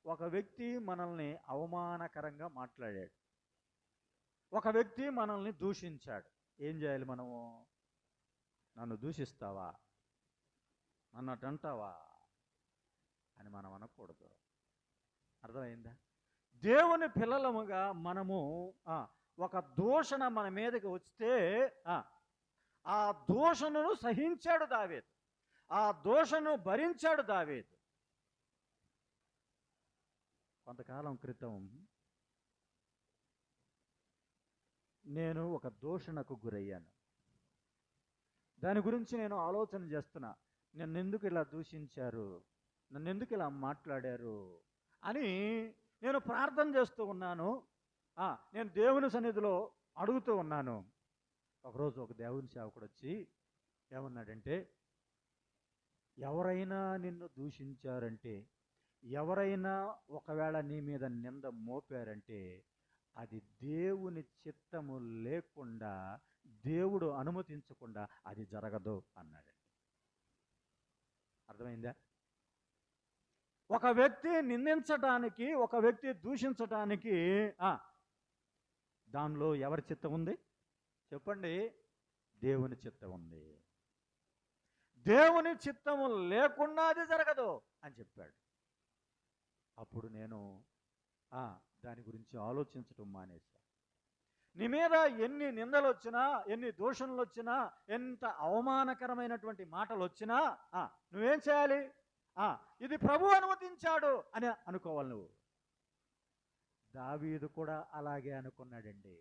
ఒక వ్యక్తి మనల్ని అవమానకరంగా మాట్లాడాడు, ఒక వ్యక్తి మనల్ని దూషించాడు. ఏం చేయాలి మనము? నన్ను దూషిస్తావా, నన్ను అటు అంటావా అని మనం అనకూడదు. అర్థమైందా? దేవుని పిల్లలముగా మనము ఒక దూషణ మన మీదకి వస్తే ఆ దూషణను సహించాడు దావీదు, ఆ దూషణను భరించాడు దావీదు. కొంతకాలం క్రితం నేను ఒక దూషణకు గురయ్యాను. దాని గురించి నేను ఆలోచన చేస్తున్నా. నన్ను ఎందుకు ఇలా దూషించారు, నన్ను ఎందుకు ఇలా మాట్లాడారు అని నేను ప్రార్థన చేస్తూ ఉన్నాను. నేను దేవుని సన్నిధిలో అడుగుతూ ఉన్నాను. ఒకరోజు ఒక దేవుని సేవకుడు వచ్చి ఏమన్నాడంటే, ఎవరైనా నిన్ను దూషించారంటే, ఎవరైనా ఒకవేళ నీ మీద నింద మోపారంటే అది దేవుని చిత్తము లేకుండా, దేవుడు అనుమతించకుండా అది జరగదు అన్నాడు. అర్థమైందా? ఒక వ్యక్తి నిందించడానికి, ఒక వ్యక్తి దూషించడానికి దానిలో ఎవరి చిత్తం ఉంది చెప్పండి? దేవుని చిత్తం ఉంది. దేవుని చిత్తము లేకుండా అది జరగదు అని చెప్పాడు. అప్పుడు నేను దాని గురించి ఆలోచించటం మానేశా. నీ మీద ఎన్ని నిందలు వచ్చినా, ఎన్ని దూషణలు వచ్చినా, ఎంత అవమానకరమైనటువంటి మాటలు వచ్చినా నువ్వేం చేయాలి? ఇది ప్రభు అనుమతించాడు అని అనుకోవాలి నువ్వు. దావీదు కూడా అలాగే అనుకున్నాడండి.